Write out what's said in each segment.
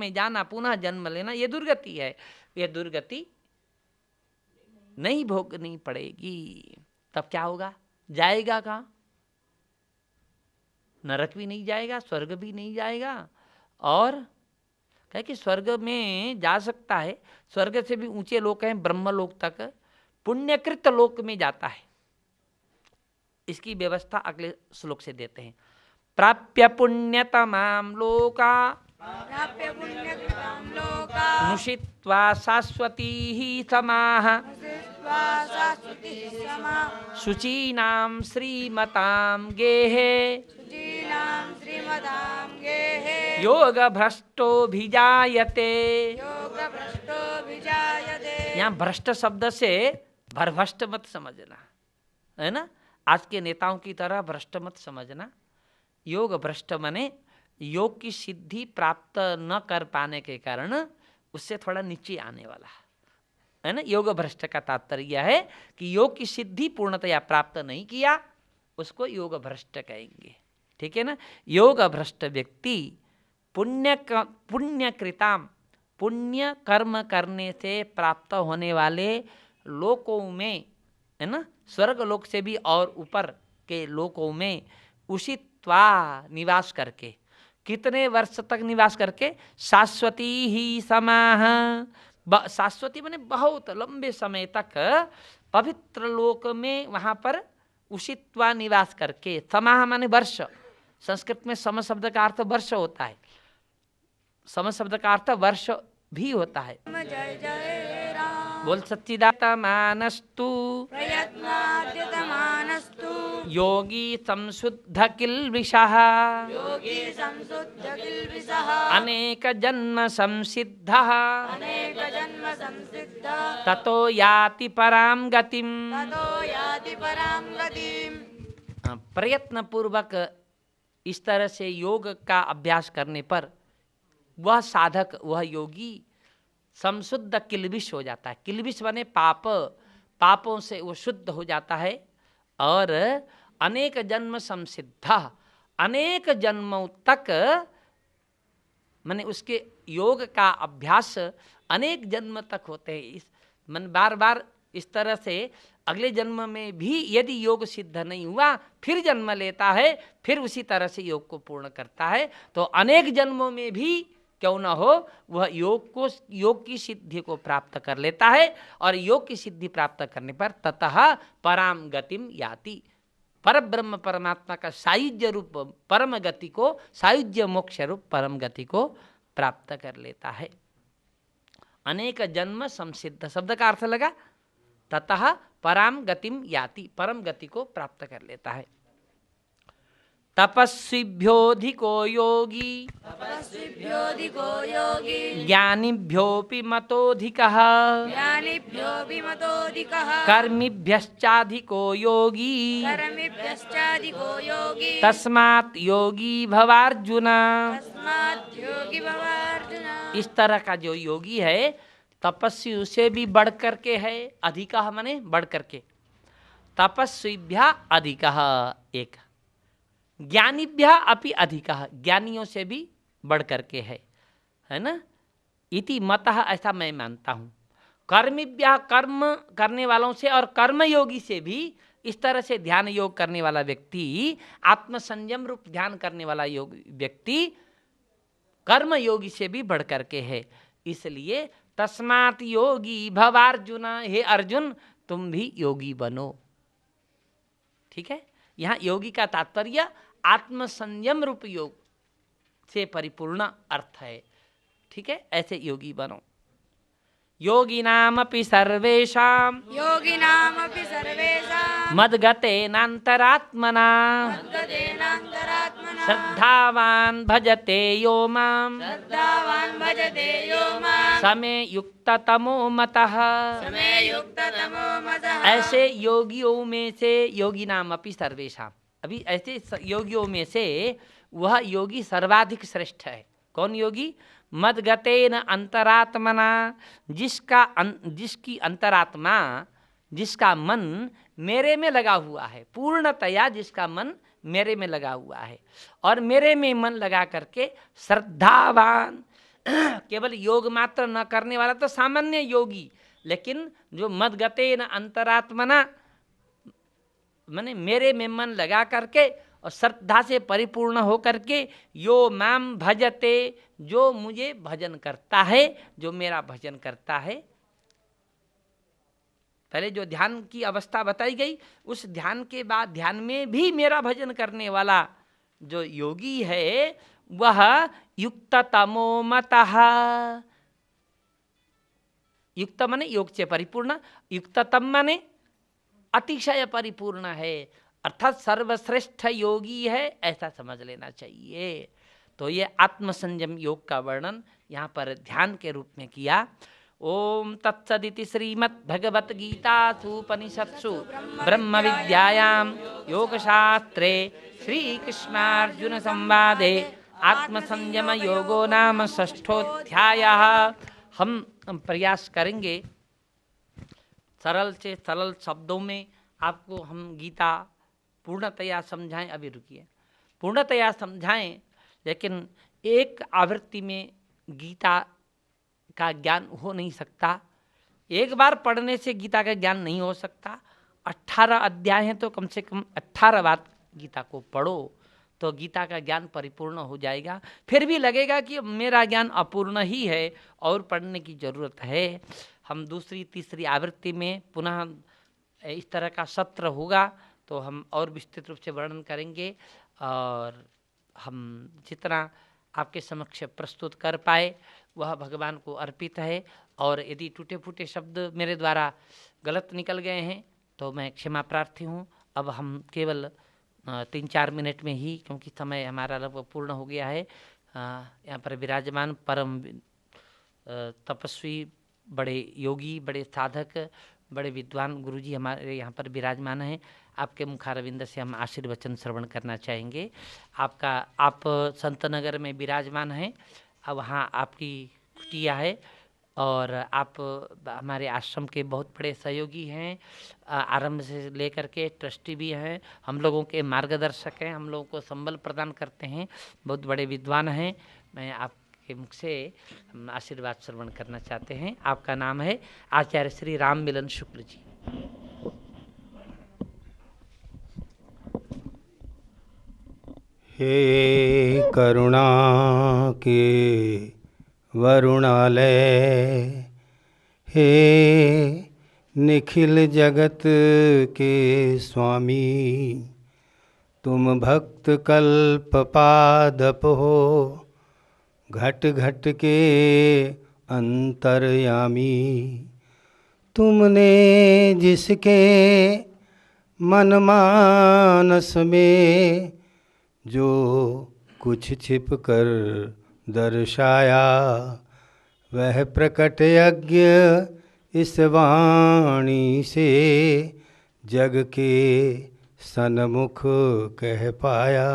में जाना, पुनः जन्म लेना, ये दुर्गति है। ये दुर्गति नहीं भोगनी पड़ेगी। तब क्या होगा? जाएगा कहाँ? नरक भी नहीं जाएगा, स्वर्ग भी नहीं जाएगा। और कहे कि स्वर्ग में जा सकता है, स्वर्ग से भी ऊंचे लोक हैं, ब्रह्मलोक तक, पुण्यकृत लोक में जाता है। इसकी व्यवस्था अगले श्लोक से देते हैं। प्राप्य पुण्यतमां लोका नुषित्वा शाश्वती समाः शुचीनां श्रीमतां गेहे योगभ्रष्टोऽभिजायते। यहाँ भ्रष्ट शब्द से भरभ्रष्ट मत समझना, है ना। आज के नेताओं की तरह भ्रष्ट मत समझना। योग भ्रष्ट माने योग की सिद्धि प्राप्त न कर पाने के कारण उससे थोड़ा नीचे आने वाला, है ना। योग भ्रष्ट का तात्पर्य है कि योग की सिद्धि पूर्णतया प्राप्त नहीं किया, उसको योग भ्रष्ट कहेंगे, ठीक है ना। योग भ्रष्ट व्यक्ति पुण्यकृताम, पुण्य कर्म करने से प्राप्त होने वाले लोकों में, है ना, स्वर्ग लोक से भी और ऊपर के लोकों में उषित्वा निवास करके, कितने वर्ष तक निवास करके? शाश्वती ही समाह, शाश्वती माने बहुत लंबे समय तक पवित्र लोक में वहां पर उषित्वा निवास करके। समाह माने वर्ष, संस्कृत में सम शब्द का अर्थ वर्ष होता है, सम शब्द का अर्थ वर्ष भी होता है। जय जय राम। बोल सच्चिदात्मानस्तु प्रयत्नाद्यतमानस्तु योगी संशुद्ध किल्बिषः योगी संशुद्ध किल्बिषः अनेक जन्म संसिद्धः अनेक जन्म संसिद्ध ततो याति परां गतिम। ततो याति परां गतिम। प्रयत्न पूर्वक इस तरह से योग का अभ्यास करने पर वह साधक, वह योगी समशुद्ध किल्बिष हो जाता है। किल्बिष माने पाप, पापों से वो शुद्ध हो जाता है। और अनेक जन्म संसिद्ध, अनेक जन्मों तक माने उसके योग का अभ्यास अनेक जन्म तक होते हैं। इस मन बार बार इस तरह से अगले जन्म में भी यदि योग सिद्ध नहीं हुआ, फिर जन्म लेता है, फिर उसी तरह से योग को पूर्ण करता है। तो अनेक जन्मों में भी क्यों न हो, वह योग की सिद्धि को प्राप्त कर लेता है। और योग की सिद्धि प्राप्त करने पर ततः पराम गतिम याति, पर ब्रह्म परमात्मा का सायुज्य रूप परम गति को, सायुज्य मोक्ष रूप परम गति को प्राप्त कर लेता है। अनेक जन्म संसिद्ध शब्द का अर्थ लगा ततः पराम गतिम याति, परम गति को प्राप्त कर लेता है। तपस्विभ्योऽधिको योगी तपस्विभ्योऽधिको योगी ज्ञानिभ्योऽपि मतोऽधिकः ज्ञानिभ्योऽपि मतोऽधिकः कर्मिभ्यश्चाधिको योगी कर्मिभ्यश्चाधिको योगी तस्मात् योगी भवार्जुन। तस्मात् योगी भव अर्जुन। इस तरह का जो योगी है तपस्वी उसे भी बढ़ करके है, अधिकः माने बढ़ करके, तपस्वीभ्य अधिकः एक, ज्ञानीभ्य अपि अधिकः ज्ञानियों से भी बढ़ करके है ना। इति मतः, ऐसा मैं मानता हूँ। कर्मिभ्य कर्म करने वालों से और कर्मयोगी से भी, इस तरह से ध्यान योग करने वाला व्यक्ति, आत्मसंयम रूप ध्यान करने वाला योग व्यक्ति कर्मयोगी से भी बढ़ करके है। इसलिए तस्मात् योगी भवार्जुन, हे अर्जुन तुम भी योगी बनो। ठीक है, यहाँ योगी का तात्पर्य आत्मसंयम रूप योग से परिपूर्ण अर्थ है। ठीक है, ऐसे योगी बनो। योगिनामपि सर्वेषां योगिनामपि सर्वेषां मद्गतेनान्तरात्मना मद्गतेनान्तरात्मना श्रद्धावान् भजते यो माम् श्रद्धावान् भजते यो माम् समे युक्ततमो मतः। समे युक्ततमो मतः। ऐसे योगियों में से, योगिनामपि सर्वेषां, अभी ऐसे योगियों में से वह योगी सर्वाधिक श्रेष्ठ है। कौन योगी? मद्गतेन अंतरात्मना, जिसकी अंतरात्मा, जिसका मन मेरे में लगा हुआ है, पूर्णतया जिसका मन मेरे में लगा हुआ है। और मेरे में मन लगा करके श्रद्धावान, केवल योग मात्र न करने वाला तो सामान्य योगी, लेकिन जो मदगते न अंतरात्मना, माने मेरे में मन लगा करके और श्रद्धा से परिपूर्ण हो करके, यो माम भजते, जो मुझे भजन करता है, जो मेरा भजन करता है। पहले जो ध्यान की अवस्था बताई गई, उस ध्यान के बाद ध्यान में भी मेरा भजन करने वाला जो योगी है वह युक्त तमो मतः, युक्त माने योग से परिपूर्ण, युक्ततम माने अतिशय परिपूर्ण है, अर्थात सर्वश्रेष्ठ योगी है, ऐसा समझ लेना चाहिए। तो ये आत्मसंयम योग का वर्णन यहाँ पर ध्यान के रूप में किया। ओम तत्सदिति श्रीमद्भगवद्गीतासूपनिषत्सु ब्रह्म विद्यायां योगशास्त्रे श्रीकृष्णार्जुन संवादे आत्मसंयम योगो नाम षष्ठोऽध्यायः। हम प्रयास करेंगे सरल से सरल शब्दों में आपको हम गीता पूर्णतया समझाएं। अभी रुकिए, पूर्णतया समझाएं, लेकिन एक आवृत्ति में गीता का ज्ञान हो नहीं सकता। एक बार पढ़ने से गीता का ज्ञान नहीं हो सकता। 18 अध्याय हैं तो कम से कम 18 बार गीता को पढ़ो तो गीता का ज्ञान परिपूर्ण हो जाएगा। फिर भी लगेगा कि मेरा ज्ञान अपूर्ण ही है और पढ़ने की ज़रूरत है। हम दूसरी तीसरी आवृत्ति में पुनः इस तरह का सत्र होगा तो हम और विस्तृत रूप से वर्णन करेंगे, और हम जितना आपके समक्ष प्रस्तुत कर पाए वह भगवान को अर्पित है। और यदि टूटे फूटे शब्द मेरे द्वारा गलत निकल गए हैं तो मैं क्षमा प्रार्थी हूँ। अब हम केवल 3-4 मिनट में ही, क्योंकि समय हमारा लगभग पूर्ण हो गया है, यहाँ पर विराजमान परम तपस्वी, बड़े योगी, बड़े साधक, बड़े विद्वान गुरुजी हमारे यहाँ पर विराजमान हैं। आपके मुखारविंद से हम आशीर्वचन श्रवण करना चाहेंगे। आप संतनगर में विराजमान हैं, अब वहाँ आपकी कुटिया है और आप हमारे आश्रम के बहुत बड़े सहयोगी हैं, आरंभ से लेकर के ट्रस्टी भी हैं, हम लोगों के मार्गदर्शक हैं, हम लोगों को संबल प्रदान करते हैं, बहुत बड़े विद्वान हैं। मैं आपके मुख से आशीर्वाद श्रवण करना चाहते हैं। आपका नाम है आचार्य श्री राम मिलन शुक्ल जी। हे करुणा के वरुणालय, हे निखिल जगत के स्वामी, तुम भक्त कल्प पादप हो, घट घट के अंतर्यामी। तुमने जिसके मन मानस में जो कुछ छिप कर दर्शाया, वह प्रकट यज्ञ इस वाणी से जग के सन्मुख कह पाया।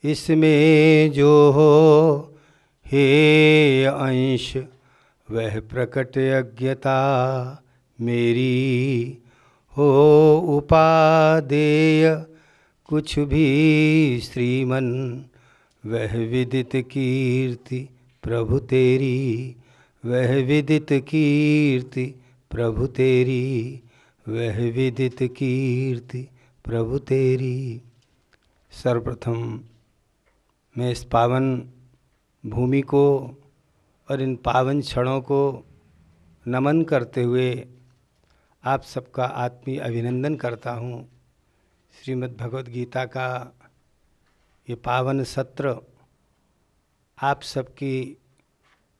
इसमें जो हो हे अंश, वह प्रकट यज्ञता मेरी हो उपादेय कुछ भी श्रीमन, वह विदित कीर्ति प्रभु तेरी, वह विदित कीर्ति प्रभु तेरी, वह विदित कीर्ति प्रभु तेरी। सर्वप्रथम मैं इस पावन भूमि को और इन पावन क्षणों को नमन करते हुए आप सबका आत्मीय अभिनंदन करता हूँ। श्रीमद् भगवद गीता का ये पावन सत्र आप सबकी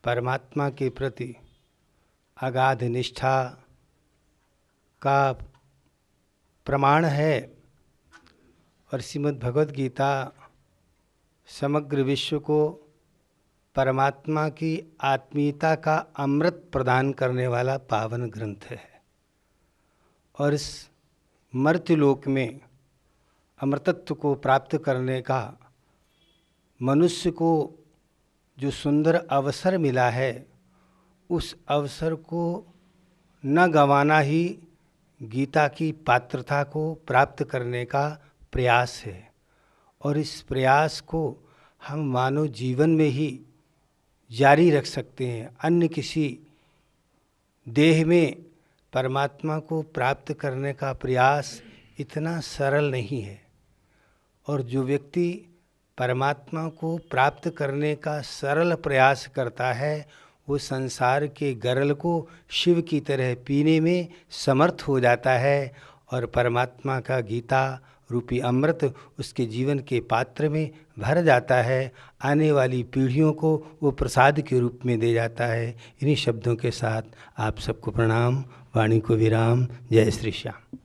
परमात्मा के प्रति अगाध निष्ठा का प्रमाण है, और श्रीमद् भगवद गीता समग्र विश्व को परमात्मा की आत्मीयता का अमृत प्रदान करने वाला पावन ग्रंथ है। और इस मर्त्यलोक में अमृतत्व को प्राप्त करने का मनुष्य को जो सुंदर अवसर मिला है, उस अवसर को न गंवाना ही गीता की पात्रता को प्राप्त करने का प्रयास है। और इस प्रयास को हम मानव जीवन में ही जारी रख सकते हैं। अन्य किसी देह में परमात्मा को प्राप्त करने का प्रयास इतना सरल नहीं है। और जो व्यक्ति परमात्मा को प्राप्त करने का सरल प्रयास करता है वो संसार के गरल को शिव की तरह पीने में समर्थ हो जाता है और परमात्मा का गीता रूपी अमृत उसके जीवन के पात्र में भर जाता है। आने वाली पीढ़ियों को वो प्रसाद के रूप में दे जाता है। इन्हीं शब्दों के साथ आप सबको प्रणाम, वाणी को विराम। जय श्री श्याम।